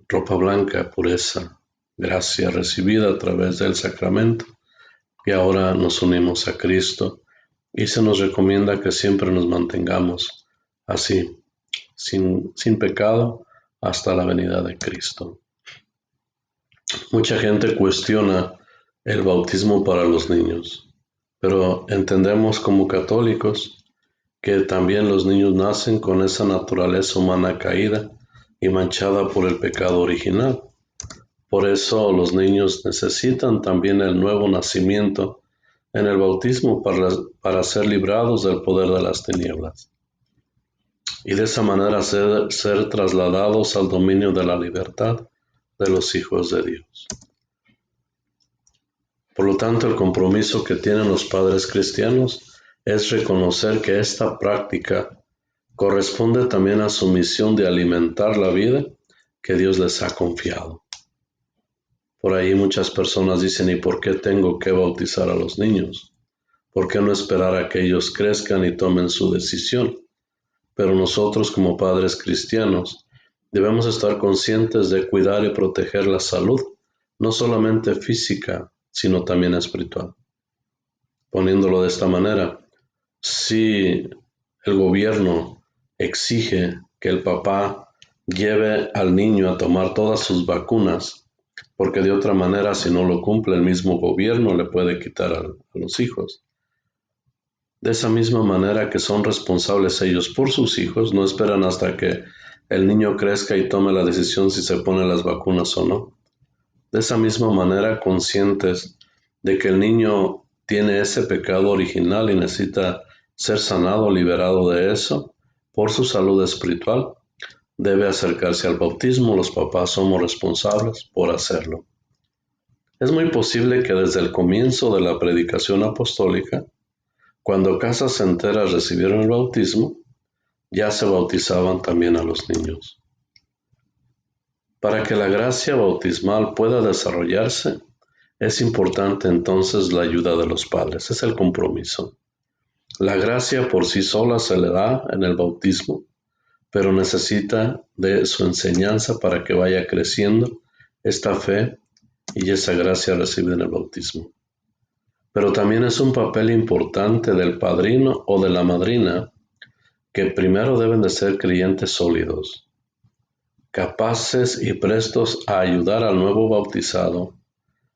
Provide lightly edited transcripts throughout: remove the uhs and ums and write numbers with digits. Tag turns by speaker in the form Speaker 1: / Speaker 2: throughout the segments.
Speaker 1: ropa blanca, pureza, gracia recibida a través del sacramento, y ahora nos unimos a Cristo y se nos recomienda que siempre nos mantengamos así, sin pecado, hasta la venida de Cristo. Mucha gente cuestiona el bautismo para los niños, pero entendemos como católicos que también los niños nacen con esa naturaleza humana caída y manchada por el pecado original. Por eso los niños necesitan también el nuevo nacimiento en el bautismo para ser librados del poder de las tinieblas y de esa manera ser trasladados al dominio de la libertad de los hijos de Dios. Por lo tanto, el compromiso que tienen los padres cristianos es reconocer que esta práctica corresponde también a su misión de alimentar la vida que Dios les ha confiado. Por ahí muchas personas dicen, ¿y por qué tengo que bautizar a los niños? ¿Por qué no esperar a que ellos crezcan y tomen su decisión? Pero nosotros como padres cristianos debemos estar conscientes de cuidar y proteger la salud, no solamente física, sino también espiritual. Poniéndolo de esta manera, si el gobierno exige que el papá lleve al niño a tomar todas sus vacunas, porque de otra manera, si no lo cumple, el mismo gobierno le puede quitar a los hijos. De esa misma manera que son responsables ellos por sus hijos, no esperan hasta que el niño crezca y tome la decisión si se pone las vacunas o no. De esa misma manera, conscientes de que el niño tiene ese pecado original y necesita ser sanado, liberado de eso, por su salud espiritual, debe acercarse al bautismo. Los papás somos responsables por hacerlo. Es muy posible que desde el comienzo de la predicación apostólica, cuando casas enteras recibieron el bautismo, ya se bautizaban también a los niños. Para que la gracia bautismal pueda desarrollarse, es importante entonces la ayuda de los padres, es el compromiso. La gracia por sí sola se le da en el bautismo, pero necesita de su enseñanza para que vaya creciendo esta fe y esa gracia recibida en el bautismo. Pero también es un papel importante del padrino o de la madrina, que primero deben de ser creyentes sólidos, capaces y prestos a ayudar al nuevo bautizado,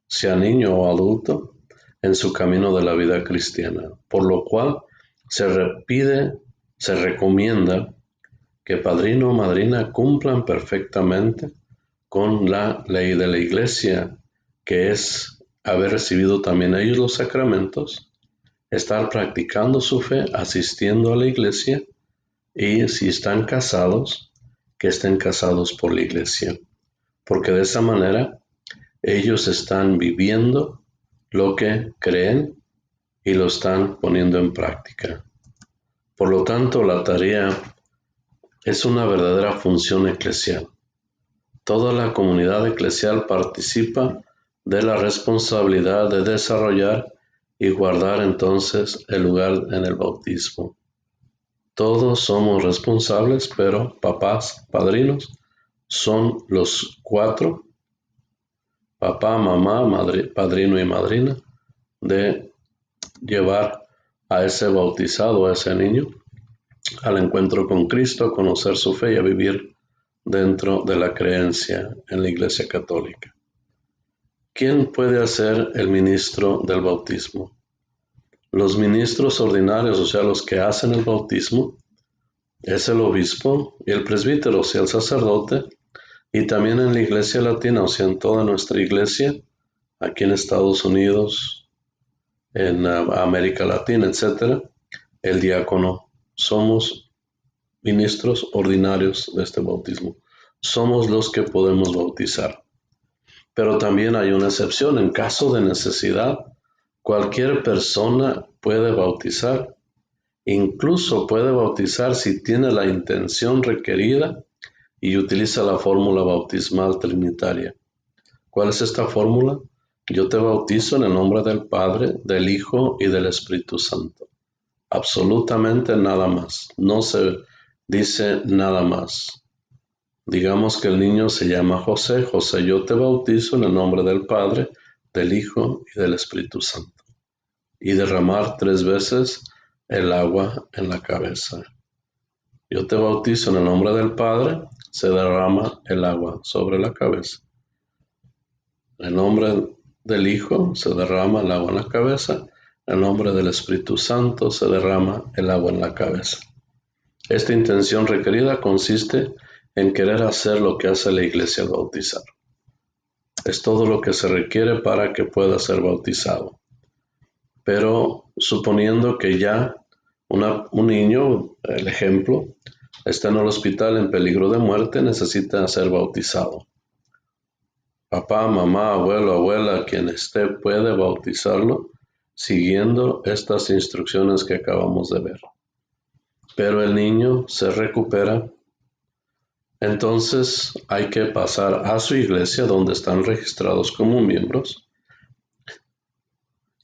Speaker 1: sea niño o adulto, en su camino de la vida cristiana, por lo cual se recomienda que padrino o madrina cumplan perfectamente con la ley de la Iglesia, que es haber recibido también ellos los sacramentos, estar practicando su fe, asistiendo a la Iglesia, y si están casados, que estén casados por la Iglesia, porque de esa manera ellos están viviendo lo que creen y lo están poniendo en práctica. Por lo tanto, la tarea es una verdadera función eclesial. Toda la comunidad eclesial participa de la responsabilidad de desarrollar y guardar entonces el lugar en el bautismo. Todos somos responsables, pero papás, padrinos, son los cuatro, papá, mamá, padrino y madrina, de llevar a ese bautizado, a ese niño, al encuentro con Cristo, a conocer su fe y a vivir dentro de la creencia en la Iglesia Católica. ¿Quién puede ser el ministro del bautismo? Los ministros ordinarios, o sea, los que hacen el bautismo, es el obispo y el presbítero, o sea, el sacerdote, y también en la Iglesia Latina, o sea, en toda nuestra Iglesia, aquí en Estados Unidos, en América Latina, etc., el diácono. Somos ministros ordinarios de este bautismo. Somos los que podemos bautizar. Pero también hay una excepción. En caso de necesidad, cualquier persona puede bautizar. Incluso puede bautizar si tiene la intención requerida y utiliza la fórmula bautismal trinitaria. ¿Cuál es esta fórmula? Yo te bautizo en el nombre del Padre, del Hijo y del Espíritu Santo. Absolutamente nada más. No se dice nada más. Digamos que el niño se llama José. José, yo te bautizo en el nombre del Padre, del Hijo y del Espíritu Santo. Y derramar 3 veces el agua en la cabeza. Yo te bautizo en el nombre del Padre, se derrama el agua sobre la cabeza. En el nombre del Hijo se derrama el agua en la cabeza. En el nombre del Espíritu Santo se derrama el agua en la cabeza. Esta intención requerida consiste en querer hacer lo que hace la iglesia al bautizar. Es todo lo que se requiere para que pueda ser bautizado. Pero suponiendo que ya un niño, el ejemplo, está en el hospital en peligro de muerte, necesita ser bautizado. Papá, mamá, abuelo, abuela, quien esté puede bautizarlo siguiendo estas instrucciones que acabamos de ver. Pero el niño se recupera, entonces hay que pasar a su iglesia donde están registrados como miembros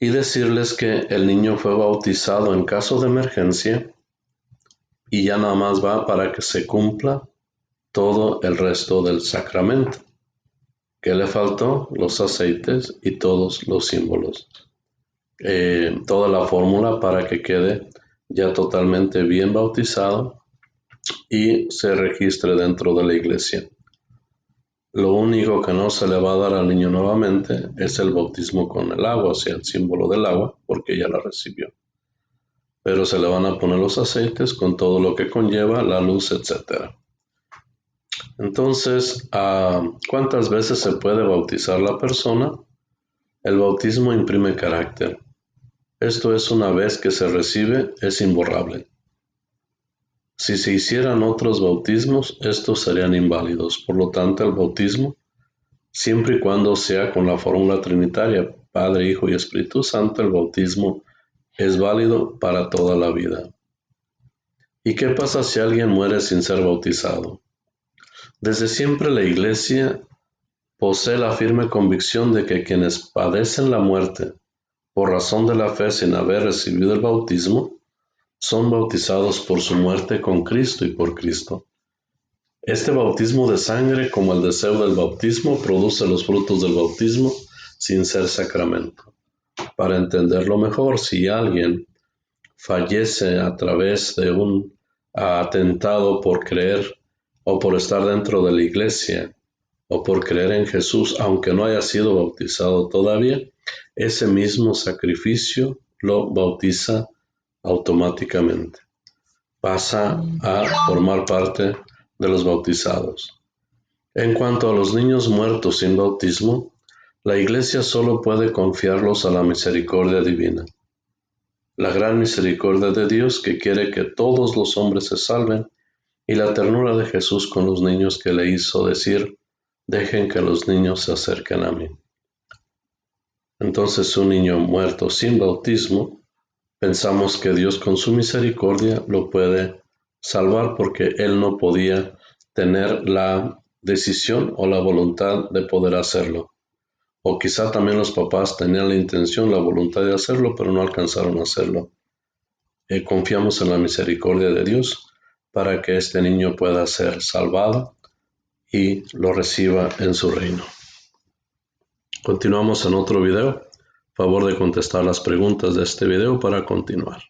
Speaker 1: y decirles que el niño fue bautizado en caso de emergencia y ya nada más va para que se cumpla todo el resto del sacramento. ¿Qué le faltó? Los aceites y todos los símbolos. Toda la fórmula para que quede ya totalmente bien bautizado y se registre dentro de la iglesia. Lo único que no se le va a dar al niño nuevamente es el bautismo con el agua, o sea, el símbolo del agua, porque ya la recibió. Pero se le van a poner los aceites con todo lo que conlleva, la luz, etc. Entonces, ¿cuántas veces se puede bautizar la persona? El bautismo imprime carácter. Esto es, una vez que se recibe, es imborrable. Si se hicieran otros bautismos, estos serían inválidos. Por lo tanto, el bautismo, siempre y cuando sea con la fórmula trinitaria, Padre, Hijo y Espíritu Santo, el bautismo es válido para toda la vida. ¿Y qué pasa si alguien muere sin ser bautizado? Desde siempre la Iglesia posee la firme convicción de que quienes padecen la muerte por razón de la fe sin haber recibido el bautismo, son bautizados por su muerte con Cristo y por Cristo. Este bautismo de sangre, como el deseo del bautismo, produce los frutos del bautismo sin ser sacramento. Para entenderlo mejor, si alguien fallece a través de un atentado por creer o por estar dentro de la iglesia o por creer en Jesús, aunque no haya sido bautizado todavía, ese mismo sacrificio lo bautiza automáticamente. Pasa a formar parte de los bautizados. En cuanto a los niños muertos sin bautismo, la Iglesia solo puede confiarlos a la misericordia divina. La gran misericordia de Dios que quiere que todos los hombres se salven y la ternura de Jesús con los niños que le hizo decir, dejen que los niños se acerquen a mí. Entonces un niño muerto sin bautismo, pensamos que Dios con su misericordia lo puede salvar porque él no podía tener la decisión o la voluntad de poder hacerlo. O quizá también los papás tenían la intención, la voluntad de hacerlo, pero no alcanzaron a hacerlo. Confiamos en la misericordia de Dios para que este niño pueda ser salvado y lo reciba en su reino. Continuamos en otro video. Favor de contestar las preguntas de este video para continuar.